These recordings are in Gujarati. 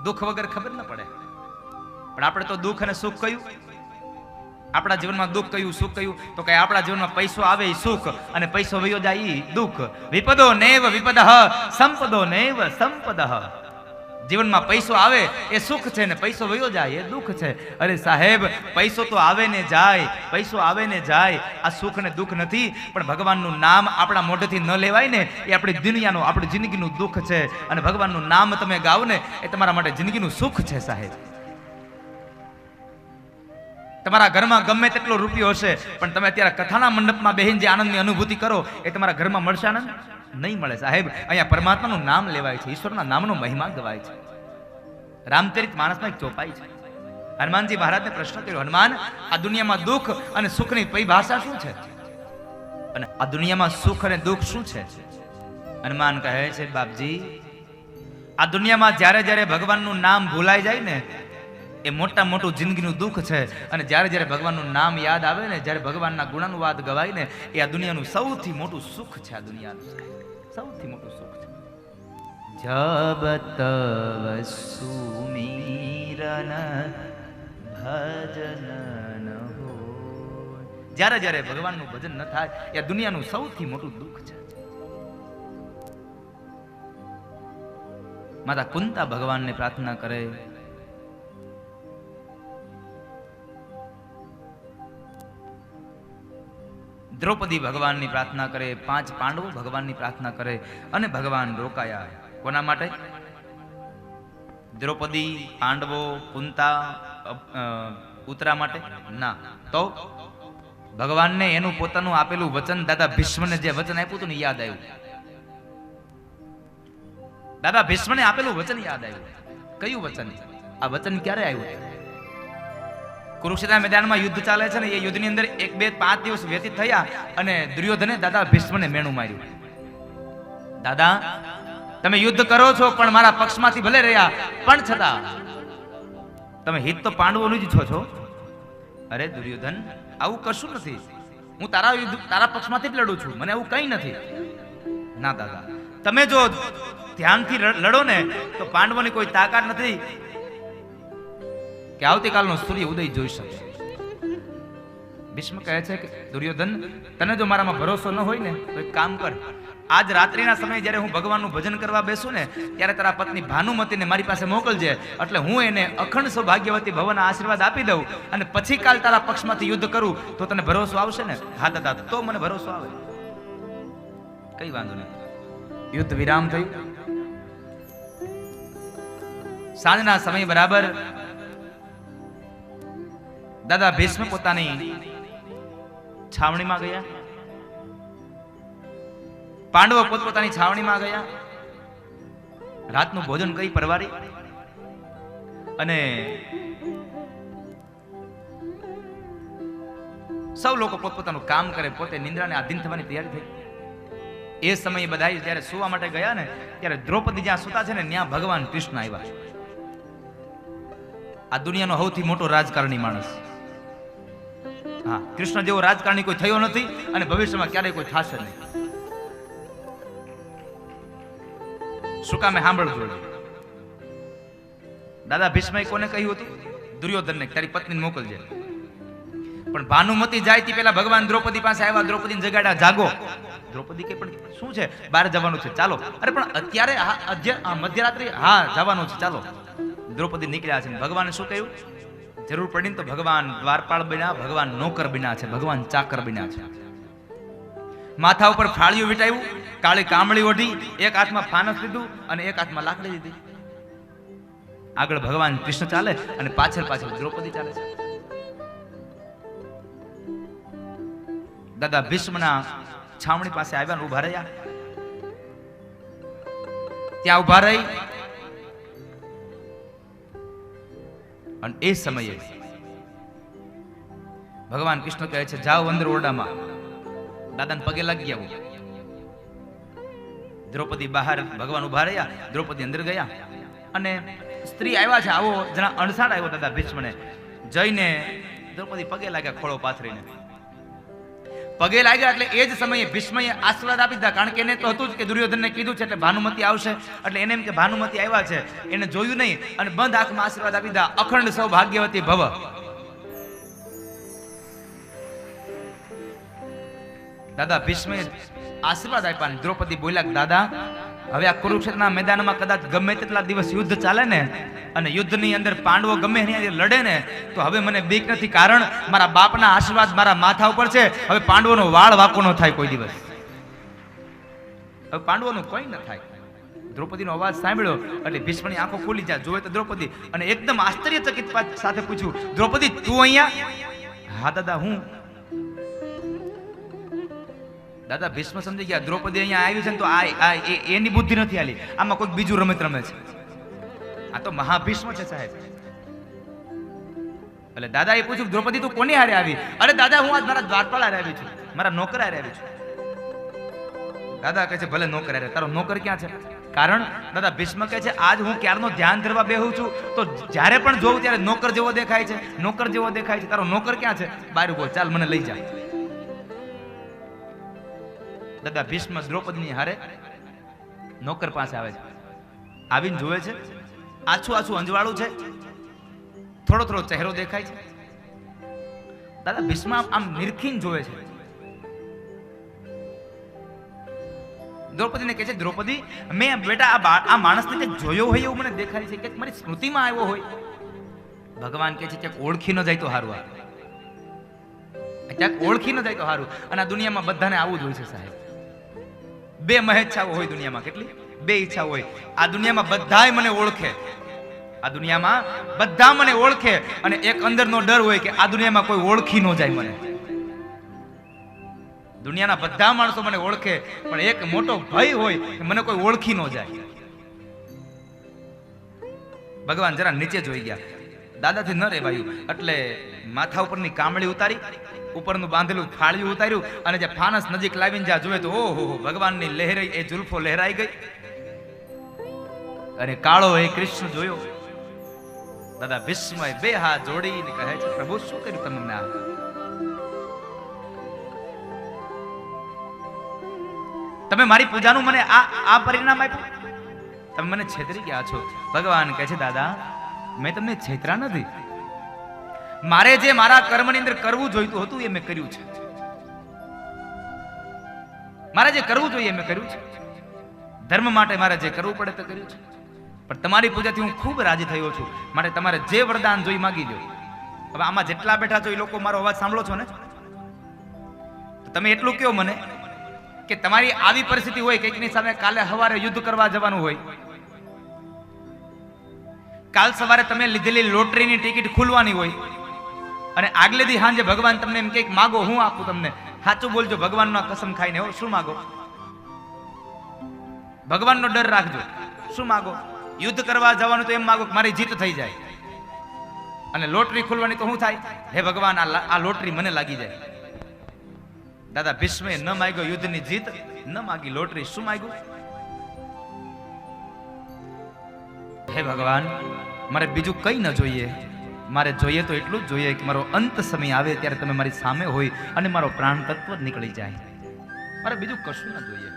દુઃખ વગર ખબર ન પડે. પણ આપણે તો દુઃખ અને સુખ કયું? આપણા જીવનમાં દુઃખ કયું, સુખ કયું? તો કે આપણા જીવનમાં પૈસો આવે એ સુખ અને પૈસો વયો જાય એ દુઃખ. વિપદો નૈવ વિપદઃ સંપદો નૈવ સંપદઃ. જીવનમાં પૈસો આવે એ સુખ છે ને પૈસો વયો જાય એ દુઃખ છે. અરે સાહેબ, પૈસો તો આવે ને જાય, પૈસો આવે ને જાય, આ સુખ ને દુઃખ નથી. પણ ભગવાનનું નામ આપણા મોઢેથી ન લેવાય ને એ આપણી દુનિયાનું, આપણી જિંદગીનું દુઃખ છે. અને ભગવાનનું નામ તમે ગાઓ ને એ તમારા માટે જિંદગીનું સુખ છે સાહેબ. તમારા ઘરમાં ગમે તેટલો રૂપિયો હશે પણ તમે અત્યારે કથાના મંડપમાં બેહીને જે આનંદની અનુભૂતિ કરો એ તમારા ઘરમાં મળશે આનંદ? નહીં મળે સાહેબ. અહીંયા પરમાત્માનું નામ લેવાય છે, ઈશ્વરના નામનો મહિમા ગવાય છે. રામચરિત માનસમાં એક ચોપાઈ છે. હનુમાનજી મહારાજને પ્રશ્ન કર્યો, હનુમાન, આ દુનિયામાં દુઃખ અને સુખની પરિભાષા શું છે? અને આ દુનિયામાં સુખ અને દુઃખ શું છે? હનુમાન કહે છે, બાપજી, આ દુનિયામાં જ્યારે જ્યારે ભગવાનનું નામ ભૂલાઈ જાય ને એ મોટા મોટું જિંદગીનું દુઃખ છે. અને જ્યારે જ્યારે ભગવાનનું નામ યાદ આવે ને, જ્યારે ભગવાનના ગુણાનુવાદ ગવાય ને એ આ દુનિયાનું સૌથી મોટું સુખ છે. આ દુનિયાનું સૌથી મોટું સુખ છે. જબ તવ સુમિરન ભજન ન હો. જ્યારે જ્યારે ભગવાનનું ભજન ન થાય એ આ દુનિયાનું સૌથી મોટું દુઃખ છે. માતા કુંતા ભગવાનને પ્રાર્થના કરે, દ્રૌપદી ભગવાનની પ્રાર્થના કરે, 5 પાંડવો ભગવાનની પ્રાર્થના કરે અને ભગવાન રોકાયા. કોના માટે? દ્રૌપદી, પાંડવો, કુંતા, ઉત્તરા માટે ના. તો ભગવાનને એનું પોતાનું આપેલું વચન, દાદા ભીષ્મને જે વચન આપ્યું હતું ને યાદ આવ્યું. દાદા ભીષ્મને આપેલું વચન યાદ આવ્યું. કયું વચન? આ વચન ક્યારે આવ્યું? કુરુક્ષેત્ર મેદાનમાં યુદ્ધ ચાલે છે ને એ યુદ્ધની અંદર 1, 2, 5 દિવસ વ્યતીત થયા અને દુર્યોધને દાદા ભીષ્મને મેણું માર્યું. દાદા, તમે યુદ્ધ કરો છો પણ મારા પક્ષમાંથી ભલે રહ્યા પણ છતાં તમે હિત તો પાંડવોનું જ છો. અરે દુર્યોધન, આવું કશું નથી. હું તારા પક્ષમાંથી જ લડું છું, મને આવું કંઈ નથી. ના દાદા, તમે જો ધ્યાનથી લડો ને તો પાંડવોની કોઈ તાકાત નથી કે આવતીકાલનો સૂર્ય ઉદય જોઈ શકે. ભીષ્મ કહે છે કે દુર્યોધન, તને જો મારામાં ભરોસો ન હોય ને તો એક કામ કર, આજ રાત્રિના સમયે જ્યારે હું ભગવાનનું ભજન કરવા બેસું ને ત્યારે તારા પત્ની ભાનુમતીને મારી પાસે મોકલજે, એટલે હું એને અખંડ સૌભાગ્યવતી ભવના આશીર્વાદ આપી દઉં અને પછી કાલ તારા પક્ષમાંથી યુદ્ધ કરું તો તને ભરોસો આવશે ને? હા દાદા, તો મને ભરોસો આવે. કઈ વાંધો નહીં. યુદ્ધ વિરામ થયું. સાંજના સમય બરાબર દાદા ભીષ્મ પોતાની છાવણીમાં ગયા, પાંડવો પોતપોતાની છાવણીમાં ગયા, રાતનું ભોજન કરી પરવારી અને સૌ લોકો પોતપોતાનું કામ કરે, પોતે નિંદ્રાને આધીન થવાની તૈયારી થઈ. એ સમયે બધા જ્યારે સુવા માટે ગયા ને ત્યારે દ્રૌપદી જ્યાં સુતા છે ને ત્યાં ભગવાન કૃષ્ણ આવ્યા. આ દુનિયાનો સૌથી મોટો રાજકારણી માણસ. હા, કૃષ્ણ જેવો રાજકારણી કોઈ થયો નથી અને ભવિષ્યમાં ક્યારેય કોઈ થશે નહીં. શું કામે સાંભળજો. દાદા ભીષ્મએ કોને કહ્યું હતું? દુર્યોધનને, તારી પત્નીને મોકલજે. પણ ભાનુમતી જાય તે પહેલા ભગવાન દ્રૌપદી પાસે આવ્યા, દ્રૌપદીને જગાડ્યા, જાગો. દ્રૌપદી કે પણ શું છે, બહાર જવાનું છે, ચાલો. અરે પણ અત્યારે મધ્યરાત્રિ, હા જવાનું છે, ચાલો. દ્રૌપદી નીકળ્યા છે. ભગવાને શું કહ્યું? જરૂર પડીને તો ભગવાન દ્વારપાળ બન્યા, ભગવાન નોકર બન્યા છે, ભગવાન ચાકર બન્યા છે. માથા ઉપર ફાળિયું વીટાવ્યું, કાળી કામળી ઓઢી, એક હાથમાં ફાનસ લીધું અને એક હાથમાં લાકડી લીધી. આગળ ભગવાન કૃષ્ણ ચાલે અને પાછળ પાછળ દ્રૌપદી ચાલે છે. દાદા ભીષ્મના છાવણી પાસે આવ્યા ને ઉભા રહ્યા. ત્યાં ઉભા રહી અને એ સમયે ભગવાન કૃષ્ણ કહે છે, જાઓ અંદર ઓરડામાં, દાદાને પગે લાગી આવો. દ્રૌપદી બહાર, ભગવાન ઉભા રહ્યા, દ્રૌપદી અંદર ગયા અને સ્ત્રી આવ્યા છે આવો જણા અણસાડ આવ્યો દાદા ભીષ્મને. જઈને દ્રૌપદી પગે લાગ્યા ખોળો પાથરીને. પગે લાગ્યા એટલે એ જ સમયે ભીષ્મએ આશીર્વાદ આપી દીધા, કારણ કે એને તો હતું જ કે દુર્યોધનને કીધું છે એટલે ભાનુમતી આવશે, એટલે એને એમ કે ભાનુમતી આવ્યા છે, એને જોયું નહીં અને બંધ આંખમાં આશીર્વાદ આપી દીધા, અખંડ સૌભાગ્યવતી ભવ. દાદા ભીષ્મે આશીર્વાદ આપ્યા અને દ્રૌપદી બોલ્યા, દાદા હવે આ કુરુક્ષેત્રના મેદાનમાં કદાચ ગમે તેટલા દિવસ યુદ્ધ ચાલે ને અને યુદ્ધની અંદર પાંડવો ગમે એની લડે ને તો હવે મને બીક નથી, કારણ મારા બાપના આશીર્વાદ મારા માથા ઉપર છે. હવે પાંડવોનો વાળ વાકો ન થાય કોઈ દિવસ, હવે પાંડવોનું કોઈ ન થાય. દ્રૌપદીનો અવાજ સાંભળ્યો એટલે ભીષ્મની આંખો ખુલી જાય, જોવે તો દ્રૌપદી, અને એકદમ આશ્ચર્યચકિત સાથે પૂછ્યું, દ્રૌપદી તું અહીંયા? હા દાદા હું. દાદા ભીષ્મ સમજી ગયા દ્રૌપદી અહીંયા આવી છે ને તો એની બુદ્ધિ નથી આલી, આમાં કોઈ બીજું રમત રમે છે, આ તો મહાભીષ્મ છે સાહેબ. એટલે દાદા એ પૂછ્યું, દ્રૌપદી તું કોની હારે આવી? અરે દાદા હું આજ મારા દ્વારપાળ હારે આવી છું, મારા નોકર હારે આવી છું. દાદા કહે છે ભલે નોકર હારે, તારો નોકર ક્યાં છે? કારણ દાદા ભીષ્મ કહે છે આજ હું ક્યારનો ધ્યાન ધરવા બેહું છું તો જ્યારે પણ જોઉં ત્યારે નોકર જેવો દેખાય છે, નોકર જેવો દેખાય છે. તારો નોકર ક્યાં છે? બહાર ઉભો, ચાલ મને લઈ જા. દાદા ભીષ્મ દ્રૌપદીની હારે નોકર પાસે આવે છે, આવીને જોવે છે, આછું આછું અંજવાળું છે, થોડો થોડો ચહેરો દેખાય છે. દાદા ભીષ્મ આમ નિરખીને જોવે છે. દ્રૌપદીને કહે છે, દ્રૌપદી મેં બેટા આ માણસને કંઈક જોયો હોય એવું મને દેખાય છે, કે મારી સ્મૃતિમાં આવ્યો હોય. ભગવાન કહે છે ક્યાંક ઓળખી ન જાય તો સારું, ક્યાંક ઓળખી ન જાય તો સારું. અને આ દુનિયામાં બધાને આવું જ હોય છે સાહેબ, બે મહેચ્છાઓ હોય દુનિયામાં. કેટલી? બે ઈચ્છા હોય. આ દુનિયામાં બધાય મને ઓળખે, આ દુનિયામાં બધા મને ઓળખે, અને એક અંદરનો ડર હોય કે આ દુનિયામાં કોઈ ઓળખી ન જાય મને. દુનિયાના બધા માણસો મને ઓળખે, પણ એક મોટો ભય હોય કે મને કોઈ ઓળખી ન જાય. ભગવાન જરા નીચે જોઈ ગયા, દાદાથી ન રહેવાયું એટલે માથા ઉપરની કામળી ઉતારી, ઉપરનું બાંધેલું થાળિયું ઉતાર્યું, અને જે ફાનસ નજીક લાવીને જ્યાં જોવે તો ઓહો ભગવાનની લહેરાઈ એ જુલ્ફો લહેરાઈ ગઈ, અને કાળો એ કૃષ્ણ જોયો. દાદા ભીષ્મ બે હાથ જોડીને કહે છે, પ્રભુ શું કર્યું તમને? તમે મારી પૂજાનું મને આ પરિણામ આપ્યું, તમે મને છેતરી ગયા છો. ભગવાન કહે છે, દાદા મેં તમને છેતરા નથી, મારે જે મારા કર્મની અંદર કરવું જોઈતું હતું એ મેં કર્યું છે, મારે જે કરવું જોઈએ મેં કર્યું છે. ધર્મ માટે મારે જે કરવું પડે તે કર્યું છે, પણ તમારી પૂજાથી હું ખૂબ રાજી થયો છું, માટે તમારે જે વરદાન જોઈ માગી દો. હવે આમાં જેટલા બેઠા છો એ લોકો મારો અવાજ સાંભળો છો ને, તો તમે એટલું કહો મને કે તમારી આવી પરિસ્થિતિ હોય કે એકની સામે કાલે સવારે યુદ્ધ કરવા જવાનું હોય, કાલ સવારે તમે લીધેલી લોટરીની ટિકિટ ખુલવાની હોય, અને આગલે દી સાંજે ભગવાન તમને એમ કંઈક માગો, હું આપું તમને, સાચું બોલજો, ભગવાનનો કસમ ખાઈને. હો, શું માગો? ભગવાનનો ડર રાખજો. શું માગો? યુદ્ધ કરવા જવાનું તો એમ માગો કે મારી જીત થઈ જાય, અને લોટરી ખુલવાની તો શું થાય? હે ભગવાન આ લોટરી મને લાગી જાય. દાદા ભીષ્મે ન માગ્યો યુદ્ધની જીત, ન માગી લોટરી, શું માગ્યું? હે ભગવાન મારે બીજું કઈ ન જોઈએ, મારે જોઈએ તો એટલું જ જોઈએ કે મારો અંત સમય આવે ત્યારે તમે મારી સામે હોય અને મારો પ્રાણ તત્વ જ નીકળી જાય, મારે બીજું કશું ન જોઈએ.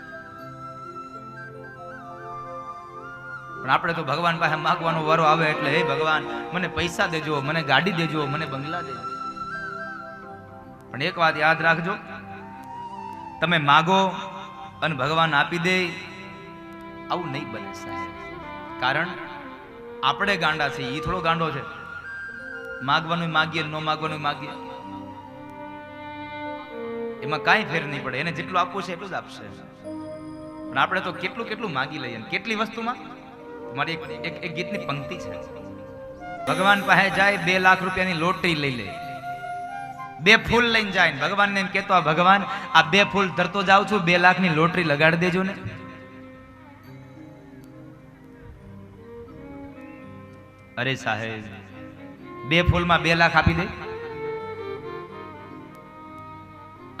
પણ આપણે તો ભગવાન પાસે માગવાનો વારો આવે એટલે હે ભગવાન મને પૈસા દેજો, મને ગાડી દેજો, મને બંગલા દેજો. પણ એક વાત યાદ રાખજો, તમે માગો અને ભગવાન આપી દે, આવું નહીં બને સાહેબ. કારણ આપણે ગાંડા છે, એ થોડો ગાંડો છે. માગવાનું માગીએ, ન માગવાનું માગીએ, એમાં કાંઈ ફેર નહીં પડે. એને જેટલું આપવું છે એટલું જ આપશે. પણ આપણે તો કેટલું કેટલું માગી લઈએ, કેટલી વસ્તુમાં. મારી એક ગીતની પંક્તિ છે, ભગવાન પાસે જાય 2 લાખ રૂપિયાની લોટરી લઈ લે, 2 ફૂલ લઈને જાય, ભગવાનને એમ કહેતો, ભગવાન આ 2 ફૂલ ધરતો જાઉં છું, 2 લાખની લોટરી લગાડી દેજો ને. અરે સાહેબ 2 ફૂલમાં 2 લાખ આપી દે.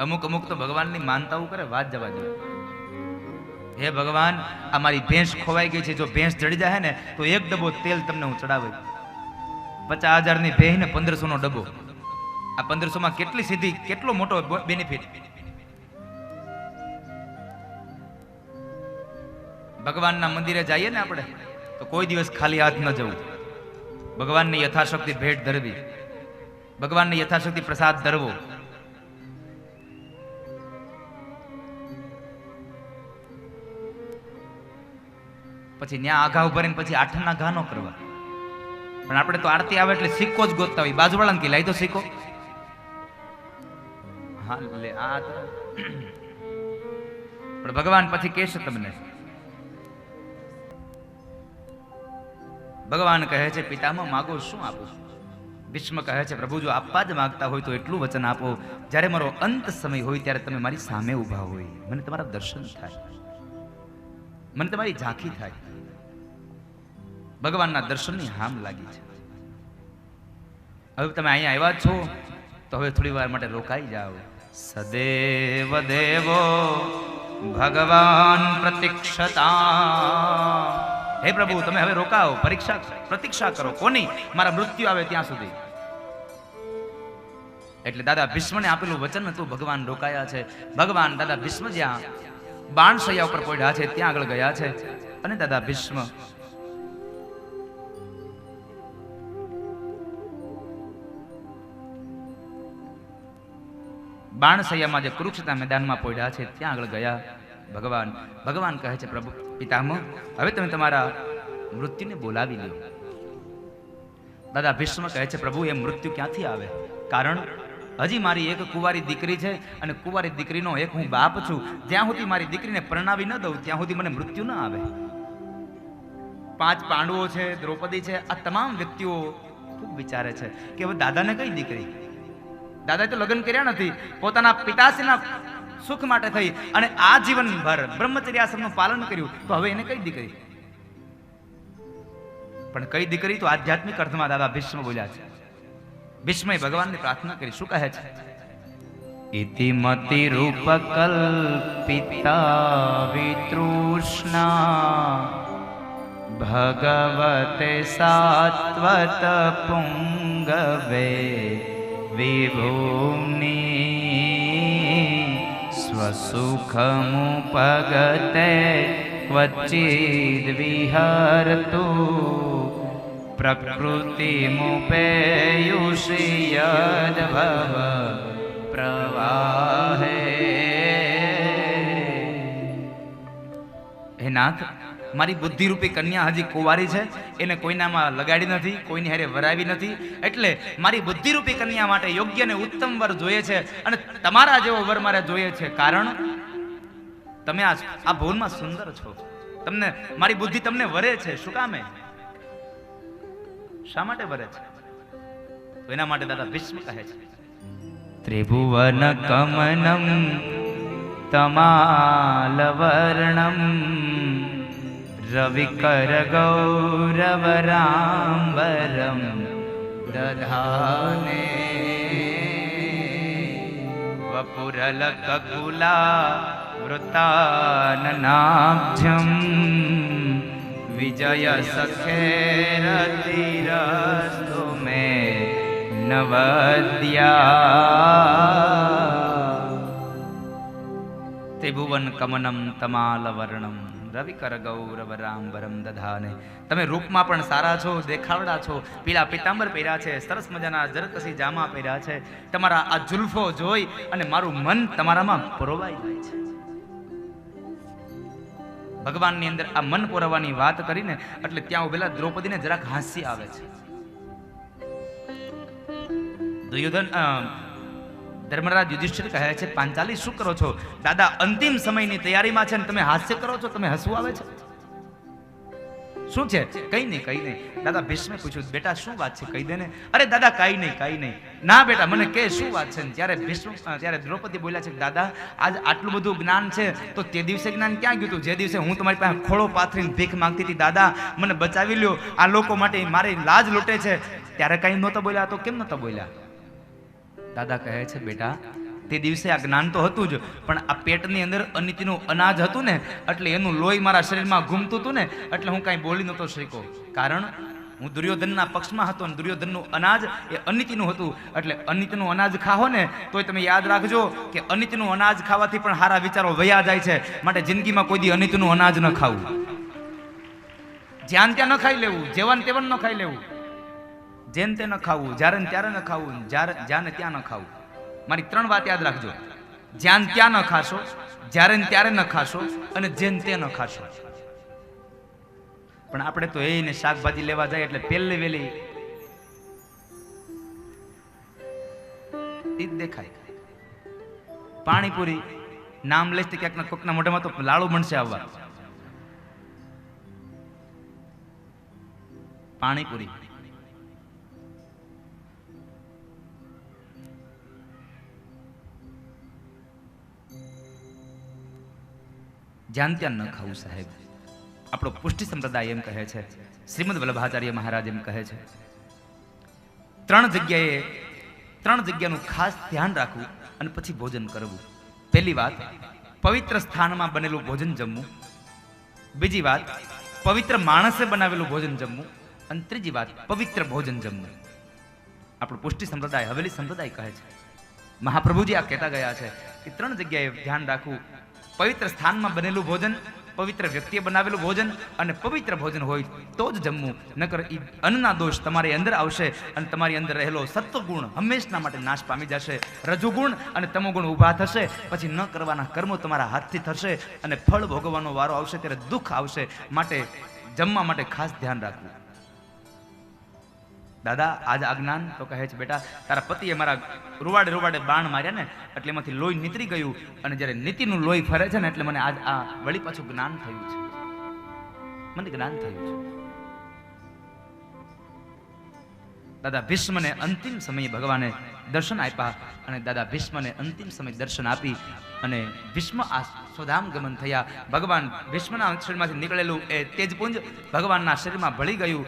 અમુક તો ભગવાનની માનતાઓ કરે, વાત જવા દે. હે ભગવાન આ મારી ભેંસ ખોવાઈ ગઈ છે, જો ભેંસ જડી જાય ને તો 1 ડબ્બો તેલ તમને હું ચડાવી. 50,000ની ભેંસ ને 1500નો ડબ્બો. આ 1500માં કેટલી સીધી, કેટલો મોટો બેનિફિટ. ભગવાનના મંદિરે જઈએ ને આપણે તો કોઈ દિવસ ખાલી હાથ ન જવું. ભગવાનને યથાશક્તિ ભેટ ધરવી, ભગવાનને યથાશક્તિ પ્રસાદ ધરવો. પછી ન્યા આઘા ઉભા રહીને પછી આઠમના ઘા ન કરવા. પણ આપણે તો આરતી આવે એટલે સિક્કો જ ગોતતા હોય. બાજુવાળાને કે લાઈ તો સિક્કો. હા લે આ પણ ભગવાન પછી કહેશે તમને. ભગવાન કહે છે પિતામાં માગો શું આપું. ભીષ્મ કહે છે પ્રભુ જો આપવા જ માંગતા હોય તો એટલું વચન આપો જ્યારે મારો અંત સમય હોય ત્યારે તમે મારી સામે ઊભા હોય, મને તમારા દર્શન થાય, મને તમારી ઝાંખી થાય. ભગવાનના દર્શનની હામ લાગી છે. હવે તમે અહીંયા આવ્યા છો તો હવે થોડી વાર માટે રોકાઈ જાઓ. સદેવ દેવો ભગવાન પ્રતીક્ષતા. હે પ્રભુ તમે હવે રોકાઓ, પ્રતીક્ષા કરો. કોની? મારા મૃત્યુ આવે ત્યાં સુધી. એટલે દાદા ભીષ્મને આપેલું વચન હતું, ભગવાન રોકાયા છે. ભગવાન દાદા ભીષ્મ જ્યાં બાણશૈયા ઉપર પડ્યા છે ત્યાં આગળ ગયા છે. અને દાદા ભીષ્મ બાણશૈયામાં જે કુરુક્ષેત્ર મેદાનમાં પડ્યા છે ત્યાં આગળ ગયા. ભગવાન કહે છે પ્રભુ પિતામહ હવે તમે તમારા મૃત્યુને બોલાવી લો. દાદા ભીષ્મ કહે છે પ્રભુ એ મૃત્યુ ક્યાંથી આવે? કારણ હજી મારી એક કુંવારી દીકરી છે અને કુંવારી દીકરીનો એક હું બાપ છું. જ્યાં સુધી મારી દીકરીને પરણાવી ન દઉં ત્યાં સુધી મને મૃત્યુ ન આવે. 5 પાંડવો છે, દ્રૌપદી છે, આ તમામ વ્યક્તિઓ ખૂબ વિચારે છે કે હવે દાદાને કઈ દીકરી? દાદાએ તો લગ્ન કર્યા નથી, પોતાના પિતાશ્રીના સુખ માટે થઈ અને આજીવનભર બ્રહ્મચર્યાશ્રમનું પાલન કર્યું, તો હવે એને કઈ દીકરી? પણ કઈ દીકરી તો આધ્યાત્મિક અર્થમાં દાદા ભીષ્મ બોલ્યા છે. ભીષ્મએ ભગવાનની પ્રાર્થના કરી. શું કહે છે? ઇતિમતિ રૂપકલ્પિતા વિતૃષ્ણા ભગવતે સાત્વત પુંગવે વિભૂની સ્વસુખમુપગતે ક્વચિદ વિહરતુ પ્રકૃતિમુપેયુષી યદ્ભવ પ્રવાહે. હે નાથ, મારી બુદ્ધિરૂપી કન્યા હજી કુંવારી છે, એને કોઈનામાં લગાડી નથી, કોઈની હારે વરાવી નથી. એટલે મારી બુદ્ધિરૂપી કન્યા માટે યોગ્ય ને ઉત્તમ વર જોઈએ છે અને તમારા જેવો વર મારે જોઈએ છે. કારણ તમે આ ભુવનમાં સુંદર છો, તમને મારી બુદ્ધિ તમને વરે છે. શું કામે? શા માટે વરે છે? તો એના માટે દાદા ભીષ્મ કહે છે ત્રિભુવન કમનમ તમાલવર્ણમ રવિકર ગૌરવરાંબરમ દધાને વપુરલકકુલા વૃતાનનાભ્યમ વિજય સખેરતિરસ્તુ મે નવદ્યા. ત્રિભુવન કમનમ તમાલવર્ણમ રવિકર ગૌરવરાંબરમ દધાને. તમે રૂપમાં પણ સારા છો, દેખાવડા છો, પીળા પીતાંબર પહેર્યા છે, સરસ મજાના જરકસી જામા પહેર્યા છે. તમારા આ જુલ્ફો જોઈ અને મારું મન તમારામાં પરોવાઈ જાય છે. ભગવાનની અંદર આ મન પોરવવાની વાત કરીને એટલે ત્યાં ઉભેલા દ્રૌપદીને જરાક હાસ્ય આવે છે. ધર્મરાજ યુધિષ્ઠિર કહે છે પાંચાલી શું કરો છો? દાદા અંતિમ સમયની તૈયારીમાં છે ને તમે હાસ્ય કરો છો, તમે હસવું આવે છે? શું છે? કઈ નહીં. દાદા ભીષ્મે પૂછ્યું બેટા શું વાત છે, કહી દે ને. અરે દાદા કઈ નહીં. ના બેટા મને કે શું વાત છે? ત્યારે દ્રૌપદી બોલ્યા છે દાદા આજ આટલું બધું જ્ઞાન છે તો તે દિવસે જ્ઞાન ક્યાં ગયું હતું? જે દિવસે હું તમારી પાસે ખોળો પાથરીને ભીખ માંગતી હતી, દાદા મને બચાવી લ્યો, આ લોકો માટે મારી લાજ લૂંટે છે, ત્યારે કઈ નહોતા બોલ્યા? તો કેમ નહોતા બોલ્યા? દાદા કહે છે બેટા તે દિવસે આ જ્ઞાન તો હતું જ, પણ આ પેટની અંદર અનિતિનું અનાજ હતું ને, એટલે એનું લોહી મારા શરીરમાં ઘૂમતું હતું ને, એટલે હું કાંઈ બોલી નહોતો શીખ્યો. કારણ હું દુર્યોધનના પક્ષમાં હતો અને દુર્યોધનનું અનાજ એ અનિતિનું હતું. એટલે અનિતિનું અનાજ ખાઓ ને તોય તમે યાદ રાખજો કે અનિતિનું અનાજ ખાવાથી પણ સારા વિચારો વયા જાય છે. માટે જિંદગીમાં કોઈ દી અનિતિનું અનાજ ન ખાવું. જ્યાં ત્યાં ન ખાઈ લેવું, જેવાન તેવન ન ખાઈ લેવું, જેન તે ન ખાવું, જ્યારે ને ત્યારે ન ખાવું, જ્યાં ને ત્યાં ન ખાવું. મારી 3 વાત યાદ રાખજો. જ્યાં ત્યાં ન ખાશો, જ્યારે ને ત્યારે ન ખાશો, અને જેન તે ન ખાશો. પણ આપણે તો એને શાકભાજી લેવા જાય એટલે પહેલી વેલી ઈ દેખાય. પાણીપુરી નામ લેશ ક્યાંક કોકના મોઢામાં તો લાડુ બનશે આવવા. પાણીપુરી જ્યાં ત્યાં ન ખાવું સાહેબ. આપણો પુષ્ટિ સંપ્રદાય એમ કહે છે, શ્રીમદ વલ્લભાચાર્ય મહારાજ એમ કહે છે, 3 જગ્યાનું ખાસ ધ્યાન રાખવું અને પછી ભોજન કરવું. પહેલી વાત, પવિત્ર સ્થાનમાં બનેલું ભોજન જમવું. બીજી વાત, પવિત્ર માણસે બનાવેલું ભોજન જમવું. અને ત્રીજી વાત, પવિત્ર ભોજન જમવું. આપણો પુષ્ટિ સંપ્રદાય, હવેલી સંપ્રદાય કહે છે, મહાપ્રભુજી આ કહેતા ગયા છે કે 3 જગ્યાએ ધ્યાન રાખવું. પવિત્ર સ્થાનમાં બનેલું ભોજન, પવિત્ર વ્યક્તિએ બનાવેલું ભોજન અને પવિત્ર ભોજન હોય તો જ જમવું. નકર એ અન્નના દોષ તમારી અંદર આવશે અને તમારી અંદર રહેલો સત્વગુણ હંમેશના માટે નાશ પામી જશે. રજોગુણ અને તમોગુણ ઊભા થશે. પછી ન કરવાના કર્મો તમારા હાથથી થશે અને ફળ ભોગવવાનો વારો આવશે ત્યારે દુઃખ આવશે. માટે જમવા માટે ખાસ ધ્યાન રાખવું. દાદા આજ આ જ્ઞાન તો કહે છે, બેટા તારા પતિએ મારા રૂવાડે બાણ માર્યા ને એટલે એમાંથી લોહી નીતરી ગયું, અને જ્યારે નીતિનું લોહી ફરે છે ને એટલે મને આજ આ વળી પાછું જ્ઞાન થયું છે. મને જ્ઞાન થયું છે. દાદા ભીષ્મને અંતિમ સમયે ભગવાને દર્શન આપ્યા અને દાદા ભીષ્મને અંતિમ સમયે દર્શન આપી અને ભીષ્મ આ સ્વધામ ગમન થયા. ભગવાન ભીષ્મના શરીરમાંથી નીકળેલું એ તેજપુંજ ભગવાનના શરીરમાં ભળી ગયું.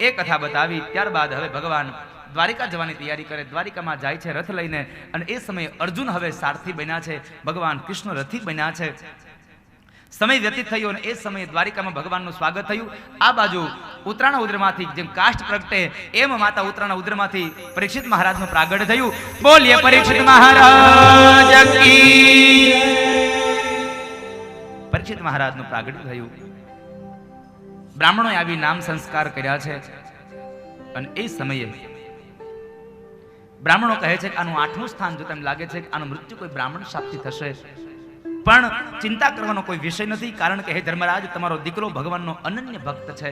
એ કથા બતાવી. ત્યારબાદ હવે ભગવાન દ્વારિકા જવાની તૈયારી કરે. દ્વારિકામાં જાય છે રથ લઈને, અને એ સમયે અર્જુન હવે સારથી બન્યા છે, ભગવાન કૃષ્ણ રથી બન્યા છે. સમય વ્યતીત થયો અને એ સમયે દ્વારિકામાં ભગવાનનું સ્વાગત થયું. આ બાજુ ઉત્તરાના ઉદરમાંથી જેમ કાષ્ઠ પ્રગટે એમ માતા ઉત્તરાના ઉદરમાંથી પરીક્ષિત મહારાજનું પ્રાગટ્ય થયું. બોલીએ પરીક્ષિત મહારાજ કી. પરીક્ષિત મહારાજનું પ્રાગટ્ય થયું. બ્રાહ્મણોએ આવી નામ સંસ્કાર કર્યા છે અને એ સમયે બ્રાહ્મણો કહે છે કે આનું 8મું સ્થાન જોતા એમ લાગે છે કે આનું મૃત્યુ કોઈ બ્રાહ્મણ શાપથી થશે. પણ ચિંતા કરવાનો કોઈ વિષય નથી, કારણ કે હે ધર્મરાજ, તમારો દીકરો ભગવાનનો અનન્ય ભક્ત છે.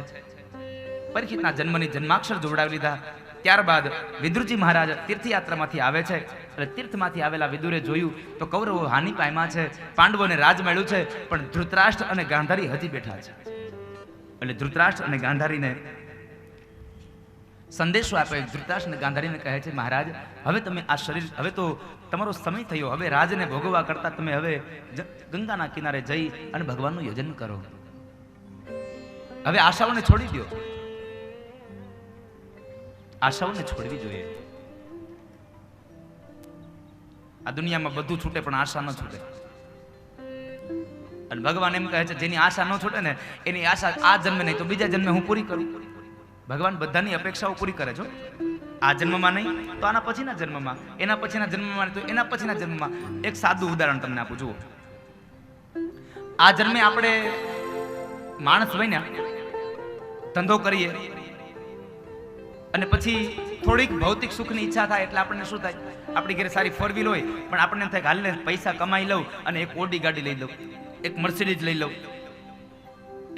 પરીક્ષિતના જન્મની જન્માક્ષર જોડાવી લીધા. ત્યારબાદ વિદુરજી મહારાજ તીર્થયાત્રામાંથી આવે છે. એટલે તીર્થમાંથી આવેલા વિદુરે જોયું તો કૌરવો હાનિ પામ્યા છે, પાંડવોને રાજ મળ્યું છે, પણ ધૃતરાષ્ટ્ર અને ગાંધારી હજી બેઠા છે. એટલે ધૃતરાષ્ટ્ર અને ગાંધારીને સંદેશો આપ્યો. ધૃતરાષ્ટ્ર અને ગાંધારીને કહે છે, મહારાજ હવે તમે આ શરીર, હવે તો તમારો સમય થયો, હવે રાજને ભોગવવા કરતા તમે હવે ગંગાના કિનારે જઈ અને ભગવાનનું યજન કરો. હવે આશાઓને છોડી દો. આશાઓને છોડવી જોઈએ. આ દુનિયામાં બધું છૂટે પણ આશા ન છૂટે. અને ભગવાન એમ કહે છે, જેની આશા ન છૂટે ને એની આશા આ જન્મે નહીં તો બીજા જન્મે હું પૂરી કરું. ભગવાન બધાની અપેક્ષાઓ પૂરી કરે છે. આ જન્મમાં નહીં તો આના પછીના જન્મમાં, એના પછીના જન્મમાં તો એના પછીના જન્મમાં. એક સાદું ઉદાહરણ તમને આપું. જુઓ, આ જન્મે આપણે માણસ બન્યા, ધંધો કરીએ અને પછી થોડીક ભૌતિક સુખની ઈચ્છા થાય એટલે આપણને શું થાય, આપણી ઘરે સારી 4 વ્હીલ હોય પણ આપણને એમ થાય કે હાલને પૈસા કમાઈ લઉં અને એક ઓડી ગાડી લઈ લઉં, એક મર્સિડીઝ લઈ લઉં,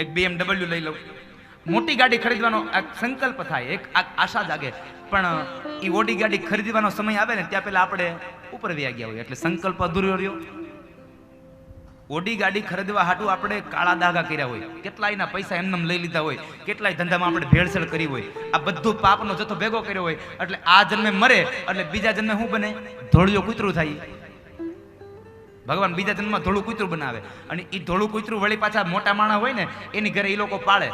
એક BMW લઈ લઉં. મોટી ગાડી ખરીદવાનો એક સંકલ્પ થાય, એક આશા જાગે. પણ એ ઓડી ગાડી ખરીદવાનો સમય આવે ને ત્યાં પહેલા આપણે ઉપર વ્યા ગયા હોય એટલે સંકલ્પ અધૂરો રહ્યો. ઓડી ગાડી ખરીદવા હાટું આપણે કાળા દાગા કર્યા હોય, કેટલાયના પૈસા એમને લઈ લીધા હોય, કેટલાય ધંધામાં આપણે ભેળસેળ કરી હોય, આ બધું પાપનો જથ્થો ભેગો કર્યો હોય. એટલે આ જન્મે મરે એટલે બીજા જન્મે શું બને? ધોળિયો કૂતરું થાય. ભગવાન બીજા જન્મમાં ધોળું કૂતરું બનાવે અને એ ધોળું કૂતરું વળી પાછા મોટા માણસ હોય ને એની ઘરે એ લોકો પાળે.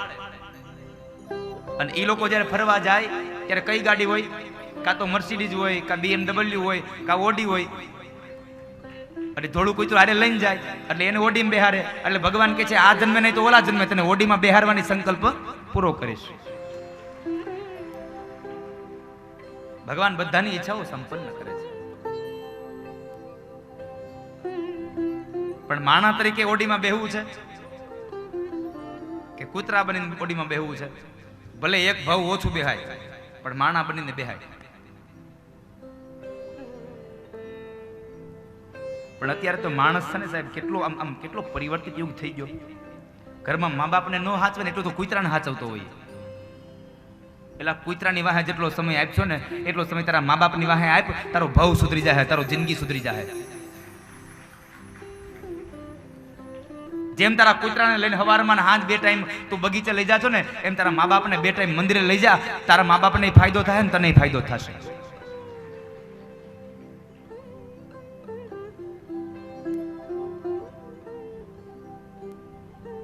અને એ લોકો જ્યારે ફરવા જાય ત્યારે કઈ ગાડી હોય? કાં તો મર્સિડીઝ હોય, કાં BMW હોય, કાં ઓડી હોય. એટલે ધોળું કૂતરું હારે લઈને જાય એટલે એને ઓડીમાં બેહારે. એટલે ભગવાન કહે છે, આ જન્મે નહીં તો ઓલા જન્મે તને ઓડીમાં બેહારવાની સંકલ્પ પૂરો કરીશ. ભગવાન બધાની ઈચ્છાઓ સંપન્ન કરે છે. પણ માણા તરીકે ઓડીમાં બેહવું છે કે કૂતરા બનીને બોડીમાં બેહવું છે, ભલે એક ભાવ ઓછું બેહાય પણ માણા બનીને બેહાય. પણ અત્યારે તો માણસ છે ને સાહેબ કેટલો આમ કેટલો પરિવર્તિત યુગ થઈ ગયો. ઘરમાં મા બાપને ન હાચવે ને એટલું તો કૂતરાને હાચવતો હોય. પેલા કૂતરાની વાહે જેટલો સમય આપ્યો ને એટલો સમય તારા મા બાપની વાહે આપ, તારો ભાવ સુધરી જાય, તારો જિંદગી સુધરી જાય. જેમ તારા કૂતરાને લઈને હવારમાં હાંજ 2 ટાઈમ તું બગીચે લઈ જાશો ને, એમ તારા મા બાપને 2 ટાઈમ મંદિરે લઈ જા. તારા મા બાપને ફાયદો થાય ને તને ફાયદો થશે.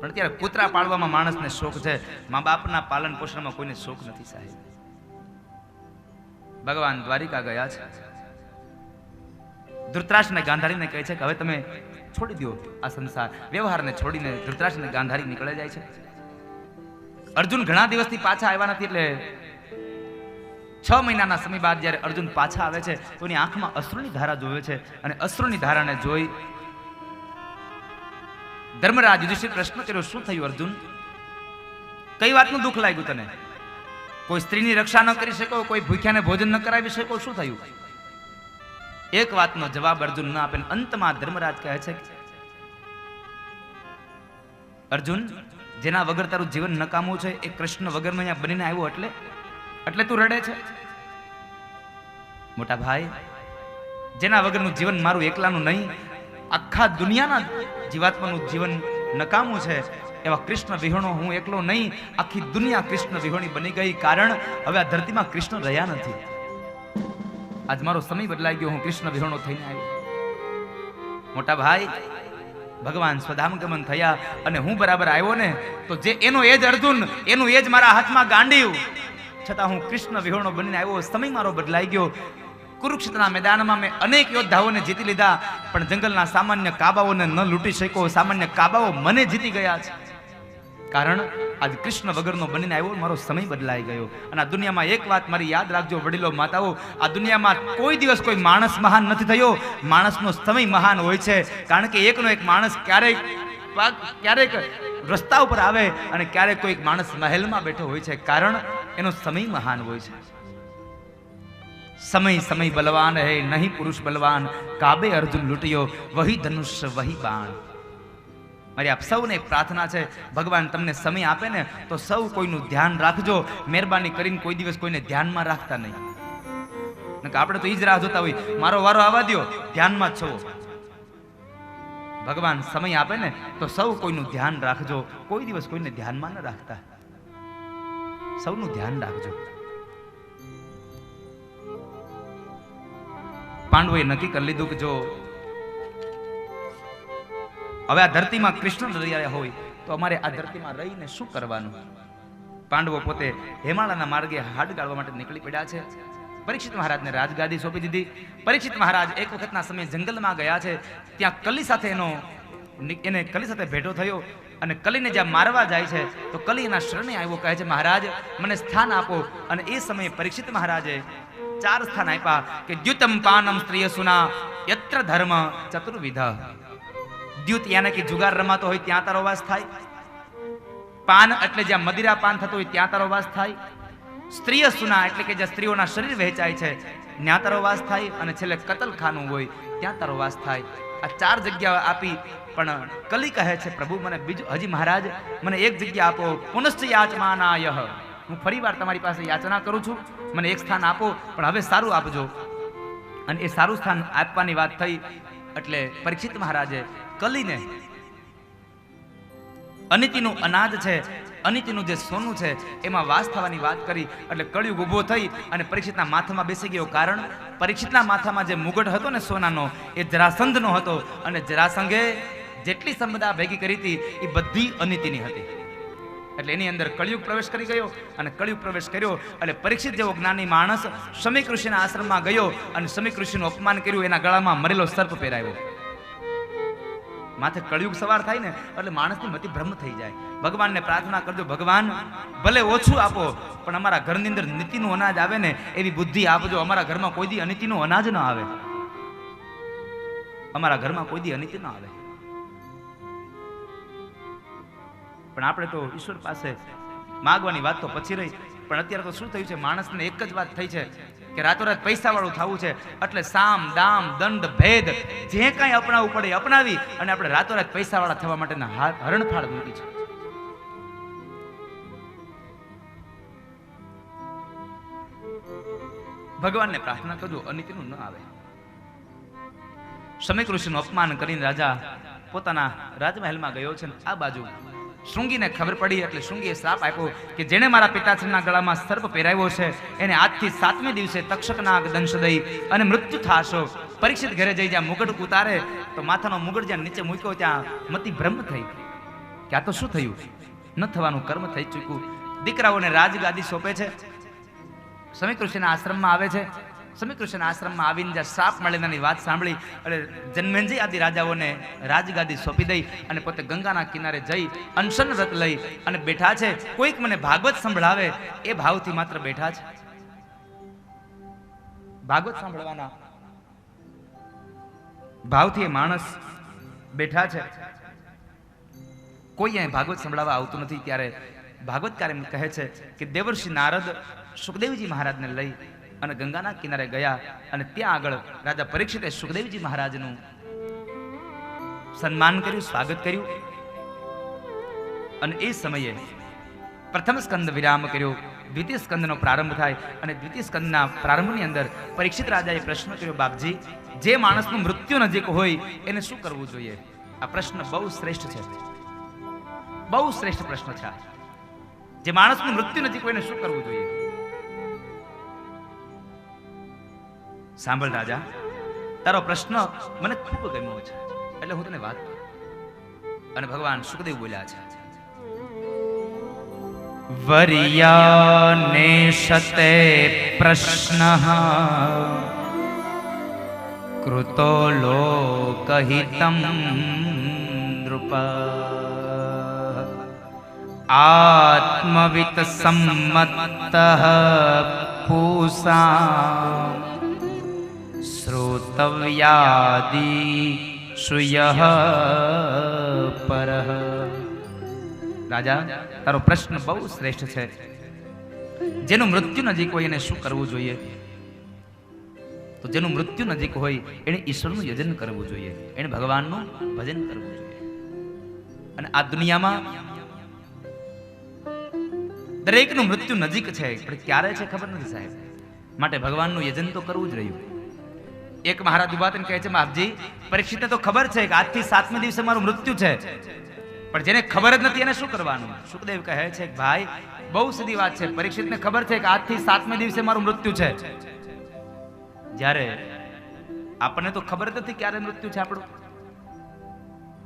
પણ અત્યારે કૂતરા પાળવામાં માણસને શોખ છે, મા બાપના પાલન પોષણમાં કોઈને શોખ નથી સાહેબ. ભગવાન દ્વારિકા ગયા છે, ધૃતરાષ્ટ્રને ગાંધારીને કહે છે કે હવે તમે છોડી દો આ સંસાર, વ્યવહારને છોડીને ધૃતરાષ્ટ્રને ગાંધારી નીકળે જાય છે. અર્જુન ઘણા દિવસથી પાછા આવ્યા નથી, એટલે 6 મહિનાના સમય બાદ જ્યારે અર્જુન પાછા આવે છે તો એની આંખમાં અશ્રુની ધારા જોવે છે, અને અશ્રુની ધારાને જોઈ ધર્મરાજ યુધિષ્ઠિર પ્રશ્ન કર્યો, શું થયું અર્જુન? કઈ વાતનું દુઃખ લાગ્યું તને? કોઈ સ્ત્રીની રક્ષા ન કરી શકો, કોઈ ભૂખ્યાને ભોજન ન કરાવી શકો, શું થયું? એક વાતનો જવાબ અર્જુન ન આપે. અંતમાં ધર્મરાજ કહે છે, અર્જુન, જેના વગર તારું જીવન નકામું છે એ કૃષ્ણ વગરનો અહીંયા બનીને આવ્યો એટલે તું રડે છે? મોટા ભાઈ, જેના વગરનું જીવન મારું એકલાનું નહીં, આખા દુનિયાના જીવાત્માનું જીવન નકામું છે, એવા કૃષ્ણ વિહોણો હું એકલો નહીં, આખી દુનિયા કૃષ્ણ વિહોણી બની ગઈ. કારણ હવે આ ધરતીમાં કૃષ્ણ રહ્યા નથી. આજ મારો સમય બદલાઈ ગયો, હું કૃષ્ણ વિહોણો થઈને આવ્યો. મોટા ભાઈ, ભગવાન સ્વધામગમન થયા અને હું બરાબર આવ્યો ને, તો જે એનો એજ અર્જુન, એનું એજ મારા હાથમાં ગાંડીવ, છતાં હું કૃષ્ણ વિહોણો બનીને આવ્યો. સમય મારો બદલાઈ ગયો. કુરુક્ષેત્રના મેદાનમાં મેં અનેક યોદ્ધાઓને જીતી લીધા, પણ જંગલના સામાન્ય કાબાઓને ન લૂંટી શક્યો. સામાન્ય કાબાઓ મને જીતી ગયા છે. કારણ આજ કૃષ્ણ વગરનો બનીને આવ્યો, મારો સમય બદલાઈ ગયો. અને આ દુનિયામાં એક વાત મારી યાદ રાખજો વડીલો, માતાઓ, આ દુનિયામાં કોઈ દિવસ કોઈ માણસ મહાન નથી થયો, માણસનો સમય મહાન હોય છે. કારણ કે એકનો એક માણસ ક્યારેક રસ્તા ઉપર આવે અને ક્યારેક કોઈ માણસ મહેલમાં બેઠો હોય છે. કારણ એનો સમય મહાન હોય છે. સમય સમય બલવાન હે, નહીં પુરુષ બલવાન, કાબે અર્જુન લૂંટ્યો, વહી ધનુષ વહી બાણ. મારી આપ સૌને પ્રાર્થના છે, ભગવાન તમને સમય આપે ને તો સૌ કોઈનું ધ્યાન રાખજો. મહેરબાની કરીને કોઈ દિવસ કોઈને ધ્યાનમાં રાખતા નહીં. આપણે તો ઈ જ રાહ જોતા હોય, મારો વારો આવવા દો, ધ્યાનમાં છો. ભગવાન સમય આપે ને તો સૌ કોઈનું ધ્યાન રાખજો. કોઈ દિવસ કોઈને ધ્યાનમાં ન રાખતા. સૌનું ધ્યાન રાખજો. પાંડવોએ નક્કી કરી લીધું કે જો હવે આ ધરતીમાં કૃષ્ણ રહ્યા હોય તો અમારે આ ધરતીમાં રહીને શું કરવાનું? પાંડવો પોતે હિમાલયના માર્ગે હાડ ગાળવા માટે નીકળી પડ્યા છે. પરીક્ષિત મહારાજને રાજગાદી સોંપી દીધી. પરીક્ષિત મહારાજ એક વખતના સમયે જંગલમાં ગયા છે. ત્યાં કલી સાથે એને કલી સાથે ભેટો થયો અને કલીને જ્યાં મારવા જાય છે તો કલી એના શરણે આવ્યો, કહે છે, મહારાજ મને સ્થાન આપો. અને એ સમયે પરીક્ષિત મહારાજે 4 સ્થાન આપ્યા કે દ્યુતમ પાનમ સ્ત્રીયસુના યત્ર ધર્મ ચતુર્વિધ. દ્યુત યાને કે જુગાર રમાતો હોય ત્યાં તારો વાસ થાય. પાન એટલે જ્યાં મદિરા પાન થતો હોય ત્યાં તારો વાસ થાય. સ્ત્રીયસુના એટલે કે જ્યાં સ્ત્રીઓના શરીર વહેંચાય છે ત્યાં તારો વાસ થાય. અને છેલ્લે કતલખાનું હોય ત્યાં તારો વાસ થાય. આ 4 જગ્યાઓ આપી. પણ કલી કહે છે, પ્રભુ મને બીજું હજી મહારાજ મને એક જગ્યા આપો. પુનશ્ચ યાચમાનાય, હું ફરીવાર તમારી પાસે યાચના કરું છું, મને એક સ્થાન આપો, પણ હવે સારું આપજો. અને એ સારું સ્થાન આપવાની વાત થઈ એટલે પરીક્ષિત મહારાજે કલીને અનિતિનું અનાજ છે, અનિતિનું જે સોનું છે એમાં વાસ થવાની વાત કરી. એટલે કળિયુગ ઊભો થઈ અને પરીક્ષિતના માથામાં બેસી ગયો. કારણ પરીક્ષિતના માથામાં જે મુગટ હતો ને સોનાનો એ જરાસંધનો હતો. અને જરાસંઘે જેટલી સંપદા ભેગી કરી હતી એ બધી અનિતિની હતી. એટલે એની અંદર કળિયુગ પ્રવેશ કરી ગયો. અને કળિયુગ પ્રવેશ કર્યો એટલે પરીક્ષિત જેવો જ્ઞાની માણસ શમીક ઋષિના આશ્રમમાં ગયો અને શમીક ઋષિનું અપમાન કર્યું. એના ગળામાં મરેલો સર્પ પહેરાવ્યો. માથે કળિયુગ સવાર થાય ને એટલે માણસની મતિ ભ્રમ થઈ જાય. ભગવાનને પ્રાર્થના કરજો, ભગવાન ભલે ઓછું આપો પણ અમારા ઘરની અંદર નીતિનું અનાજ આવે ને એવી બુદ્ધિ આપજો. અમારા ઘરમાં કોઈ દી અનિતિનું અનાજ ન આવે. અમારા ઘરમાં કોઈ દી અનિતિ ન આવે. પણ આપણે તો ઈશ્વર પાસે માગવાની વાત તો પછી રહી, પણ અત્યારે તો શું થયું છે, માણસને એક જ વાત થઈ છે કે રાતોરાત પૈસા વાળું થવું છે, એટલે સામ દામ દંડ ભેદ જે કાંઈ અપનાવવું પડે અપનાવી અને આપણે રાતોરાત પૈસા વાળા થવા માટેના હરણફાળ મૂકી છે. ભગવાનને પ્રાર્થના કરજો અનિતિનું ન આવે. શમી ઋષિનું અપમાન કરીને રાજા પોતાના રાજમહેલમાં ગયો છે. આ બાજુ શૃંગીને ખબર પડી એટલે શૃંગીએ શ્રાપ આપ્યો કે જેણે મારા પિતાશ્રીના ગળામાં સર્પ પહેરાવ્યો છે એને આજથી 7મે દિવસે તક્ષકનાગ દંશ દઈ અને મૃત્યુ થાશો. પરીક્ષિત ઘરે જઈ જ્યાં મુગટ ઉતારે તો માથાનો મુગટ જ્યાં નીચે મૂક્યો ત્યાં મતિ ભ્રમ થઈ કે આ તો શું થયું, ન થવાનું કર્મ થઈ ચૂક્યું. દીકરાઓને રાજગાદી સોંપે છે. શમી ઋષિના આશ્રમમાં આવે છે. શમી ઋષિના આશ્રમમાં આવીને જ્યાં શ્રાપ મળેલાની વાત સાંભળી એટલે જન્મેન્દ્રી આદિ રાજાઓને રાજગાદી સોંપી દઈ અને પોતે ગંગાના કિનારે જઈ અનશન વ્રત લઈ અને બેઠા છે. કોઈક મને ભાગવત સંભળાવે એ ભાવથી માત્ર બેઠા છે. ભાગવત સાંભળવાના ભાવથી એ માણસ બેઠા છે. કોઈ અહીં ભાગવત સંભળાવવા આવતું નથી. ત્યારે ભાગવતકાર એમ કહે છે કે દેવર્ષિ નારદ સુખદેવજી મહારાજને લઈ અને ગંગાના કિનારે ગયા અને ત્યાં આગળ રાજા પરીક્ષિતે સુખદેવજી મહારાજનું સન્માન કર્યું, સ્વાગત કર્યું. અને એ સમયે પ્રથમ સ્કંદ વિરામ કર્યો, દ્વિતીય સ્કંદનો પ્રારંભ થાય અને દ્વિતીય સ્કંદના પ્રારંભની અંદર પરીક્ષિત રાજાએ પ્રશ્ન કર્યો, બાપજી જે માણસનું મૃત્યુ નજીક હોય એને શું કરવું જોઈએ? આ પ્રશ્ન બહુ શ્રેષ્ઠ છે, બહુ શ્રેષ્ઠ પ્રશ્ન છે. જે માણસનું મૃત્યુ નજીક હોય એને શું કરવું જોઈએ? સાંભળ રાજા, તારો પ્રશ્ન મને ખૂબ ગમ્યો છે એટલે હું તને વાત કરું. અને ભગવાન સુખદેવ બોલ્યા છે, વર્યાને શતે પ્રશ્ન કૃતો લોકહિતમ નૃપ આત્મવિત સંમત્ત પૂષા શ્રોતવ્યાદી શ્રુયઃ પરઃ. રાજા, તારો પ્રશ્ન બહુ શ્રેષ્ઠ છે. જેનું મૃત્યુ નજીક હોય એને શું કરવું જોઈએ? તો જેનું મૃત્યુ નજીક હોય એને ઈશ્વરનું યજન કરવું જોઈએ, એને ભગવાનનું ભજન કરવું જોઈએ. અને આ દુનિયામાં દરેકનું મૃત્યુ નજીક છે, પણ ક્યારે છે ખબર નથી સાહેબ. માટે ભગવાનનું યજન તો કરવું જ રહ્યું. એક મહારાજ ઉભા થઈને કહે છે, બાપજી પરીક્ષિતને તો ખબર છે કે આજથી 7મે દિવસે મારું મૃત્યુ છે, પણ જેને ખબર જ નથી એને શું કરવાનું? સુખદેવ કહે છે કે ભાઈ બહુ સીધી વાત છે. પરીક્ષિતને ખબર છે કે આજથી 7મે દિવસે મારું મૃત્યુ છે, જ્યારે આપણને તો ખબર જ નથી ક્યારે મૃત્યુ છે આપણું.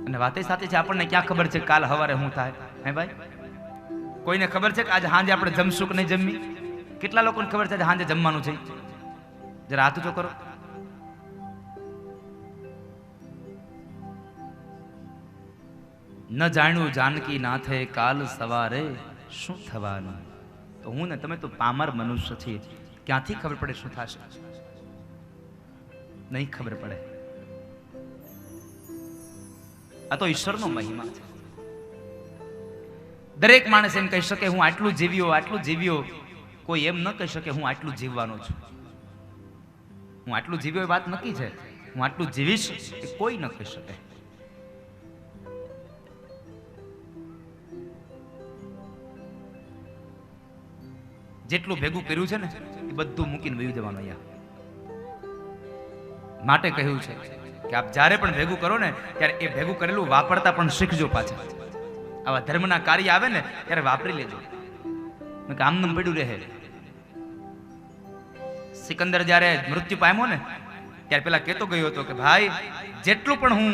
અને વાતે સાચી છે, આપણને ક્યાં ખબર છે કાલ સવારે શું થાય? હે ભાઈ, કોઈને ખબર છે કે આજે સાંજે આપણે જમશું કે નહીં જમવી? કેટલા લોકોને ખબર છે સાંજે જમવાનું છે? જરા હાથ ઊંચો કરો. ન જાણ્યું જાનકી નાથે કાલ સવારે શું થવાનું. તો હું ને તમે તો પામર મનુષ્ય છીએ, ક્યાંથી ખબર પડે શું થશે? નહીં ખબર પડે. આ તો ઈશ્વરનો મહિમા છે. દરેક માણસ એમ કહી શકે હું આટલું જીવ્યો. કોઈ એમ ન કહી શકે હું આટલું જીવવાનો છું. હું આટલું જીવ્યો એ વાત નક્કી છે, હું આટલું જીવીશ એ કોઈ ન કહી શકે. જેટલું ભેગું કર્યું છે ને એ બધું મૂકીને વયું જવાનું અહીંયા. માટે કહ્યું છે કે આપ જ્યારે પણ ભેગું કરો ને ત્યારે એ ભેગું કરેલું વાપરતા પણ શીખજો. પાછા આવા ધર્મના કાર્ય આવે ને ત્યારે વાપરી લેજો, આમનું પડ્યું રહે. સિકંદર જ્યારે મૃત્યુ પામ્યો ને ત્યારે પેલા કહેતો ગયો હતો કે ભાઈ જેટલું પણ હું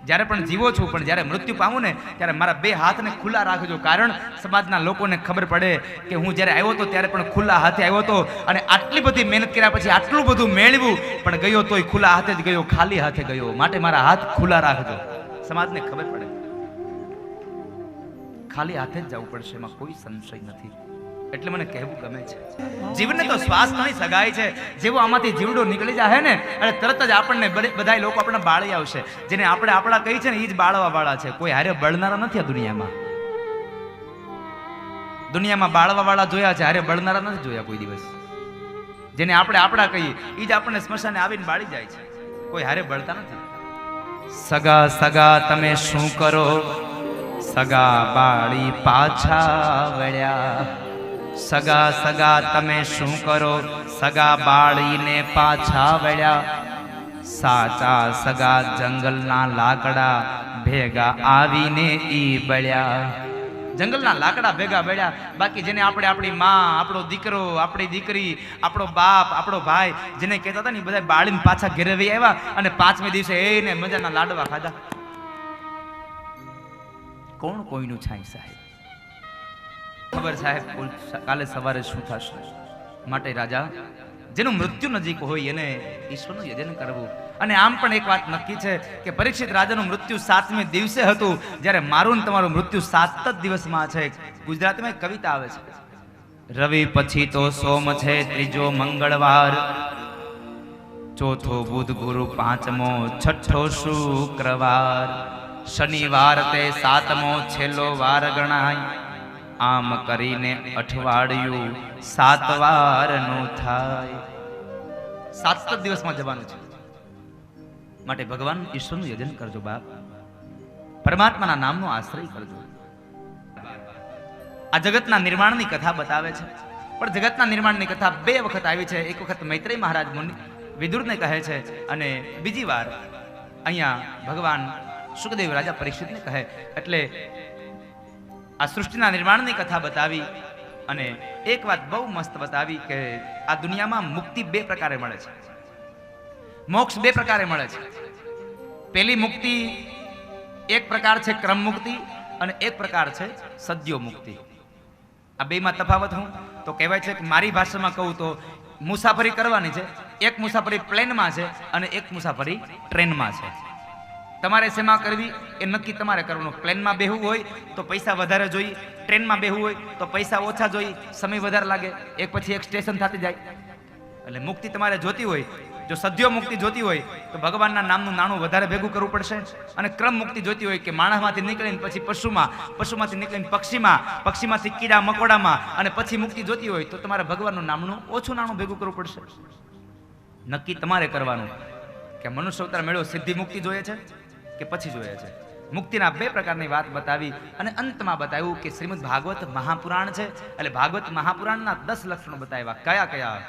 જ્યારે પણ જીવો છું, પણ જ્યારે મૃત્યુ પામું ને ત્યારે મારા 2 હાથને ખુલ્લા રાખજો, કારણ સમાજના લોકોને ખબર પડે કે હું જ્યારે આવ્યો હતો ત્યારે પણ ખુલ્લા હાથે આવ્યો હતો અને આટલી બધી મહેનત કર્યા પછી આટલું બધું મેળવ્યું, પણ ગયો તોય ખુલ્લા હાથે જ ગયો, ખાલી હાથે ગયો. માટે મારા હાથ ખુલ્લા રાખજો, સમાજને ખબર પડે. ખાલી હાથે જ જવું પડશે, એમાં કોઈ સંશય નથી. એટલે મને કહેવું ગમે છે, જીવને તો શ્વાસ નહીં સગાય છે. જેવો આમાંથી જીવડો નીકળી જાય ને અને તરત જ આપણને બધા લોકો આપણે બાળી આવશે. જેને આપણે આપણા કહી છે ને એ જ બાળવા વાળા છે, કોઈ હારે બળનારા નથી આ દુનિયામાં. દુનિયામાં બાળવા વાળા જોયા છે, હારે બળનારા નથી જોયા કોઈ દિવસ. જેને આપણે આપણા કહીએ એ જ આપણને સ્મશાને આવીને બાળી જાય છે, કોઈ હારે બળતા નથી. સગા સગા તમે શું કરો, સગા બાળી પાછા વળ્યા. સગા સગા તમે શું કરો, સગા બાળીને પાછા વળ્યા. સાચા સગા જંગલના લાકડા ભેગા આવીને ઈ બળ્યા. જંગલના લાકડા ભેગા બળ્યા. બાકી જેને આપણે આપણી માં, આપણો દીકરો, આપણી દીકરી, આપણો બાપ, આપણો ભાઈ જેને કહેતા હતા ને બધા બાળીને પાછા ઘરે વહી આવ્યા અને 5મે દિવસે એને મજાના લાડવા ખાધા. કોણ કોઈનું છાય સાહેબ? ખબર સાહેબ કાલે સવારે શું થશે? માટે રાજા જેનું મૃત્યુ નજીક હોય એને ઈશ્વરનું યજન કરવું. અને આમ પણ એક વાત નક્કી છે કે પરીક્ષિત રાજાનું મૃત્યુ 7મે દિવસે હતું, જ્યારે મારું ને તમારું મૃત્યુ 7 જ દિવસમાં છે. ગુજરાતીમાં એક કવિતા આવે છે, રવિ પછી તો સોમ છે, ત્રીજો મંગળવાર, ચોથો બુધ ગુરુ, 5મો છઠ્ઠો શુક્રવાર, શનિવાર તે 7મો છેલ્લો વાર ગણાય. આમ કરીને અઠવાડિયું 7 વારનું થાય. 7 જ દિવસમાં જવાનું છે. માટે ભગવાન ઈશ્વરનું યજન કરજો બાપ, પરમાત્માના નામનો આશ્રય કરજો. આ જગતના નિર્માણની કથા બતાવે છે, પણ જગતના નિર્માણની કથા 2 વખત આવી છે. એક વખત મૈત્રેય મહારાજ મુનિ વિદુરને કહે છે અને બીજી વાર અહીંયા ભગવાન સુખદેવ રાજા પરીક્ષિતને કહે. એટલે આ સૃષ્ટિના નિર્માણની કથા બતાવી અને એક વાત બહુ મસ્ત બતાવી કે આ દુનિયામાં મુક્તિ 2 પ્રકારે મળે છે, મોક્ષ 2 પ્રકારે મળે છે. પહેલી મુક્તિ એક પ્રકાર છે ક્રમ મુક્તિ અને એક પ્રકાર છે સદ્યો મુક્તિ. આ બેમાં તફાવત હું તો કહેવાય છે કે મારી ભાષામાં કહું તો મુસાફરી કરવાની છે, એક મુસાફરી પ્લેનમાં છે અને એક મુસાફરી ટ્રેનમાં છે. તમારે શેમાં કરવી એ નક્કી તમારે કરવાનું. પ્લેનમાં બેહવું હોય તો પૈસા વધારે જોઈએ, ટ્રેનમાં બેહવું હોય તો પૈસા ઓછા જોઈએ, સમય વધારે લાગે, એક પછી એક સ્ટેશન થતી જાય. એટલે મુક્તિ તમારે જોતી હોય, જો સદ્યો મુક્તિ જોતી હોય તો ભગવાનના નામનું નાણું વધારે ભેગું કરવું પડશે. અને ક્રમ મુક્તિ જોતી હોય કે માણસમાંથી નીકળીને પછી પશુમાં, પશુમાંથી નીકળીને પક્ષીમાં, પક્ષીમાંથી કીડા મકોડામાં, અને પછી મુક્તિ જોતી હોય તો તમારે ભગવાનનું નામનું ઓછું નાણું ભેગું કરવું પડશે. નક્કી તમારે કરવાનું કે મનુષ્ય અવતાર મેળવો સિદ્ધિ મુક્તિ જોઈએ છે કે પછી જોઈએ છે. મુક્તિના 2 પ્રકારની વાત બતાવી અને અંતમાં બતાવ્યું કે શ્રીમદ ભાગવત મહાપુરાણ છે, એટલે ભાગવત મહાપુરાણના 10 લક્ષણો બતાવ્યા. કયા કયા?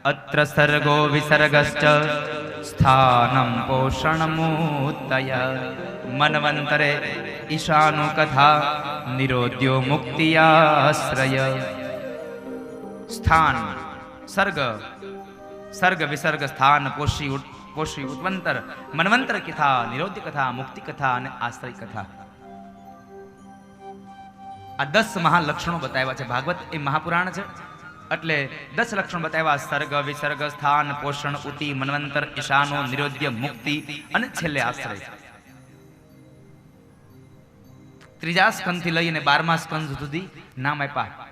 અત્ર સર્ગો વિસર્ગશ્ચ સ્થાનમ પોષણમુત્તય મન્વંતરે ઈશાનો કથા નિરોધ્યો મુક્તિયાશ્રય. સ્થાન, સર્ગ, સર્ગ વિસર્ગ, સ્થાન, પોષી ઉત્વંતર, મન્વંતર કથા, નિરોધ્ય કથા, મુક્તિ કથા અને આશ્રય કથા. આ 10 મહાલક્ષણો બતાવ્યા છે. ભાગવત એ મહાપુરાણ છે એટલે 10 લક્ષણો બતાવ્યા. સર્ગ, વિસર્ગ, સ્થાન, પોષણ, ઉતિ, મન્વંતર, ઈશાનો, નિરોધ્ય, મુક્તિ અને છેલ્લે આશ્રય. 3જા સ્કંદથી લઈને 12મા સ્કંદ સુધી નામ આપ્યા.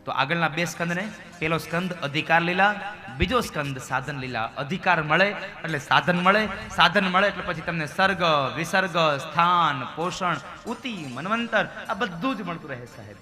તો આગળના 2 સ્કંદને, પહેલો સ્કંદ અધિકાર લીલા, બીજો સ્કંદ સાધન લીલા. અધિકાર મળે એટલે સાધન મળે, સાધન મળે એટલે પછી તમને સર્ગ, વિસર્ગ, સ્થાન, પોષણ, ઉતિ, મન્વંતર આ બધું જ મળતું રહે સાહેબ.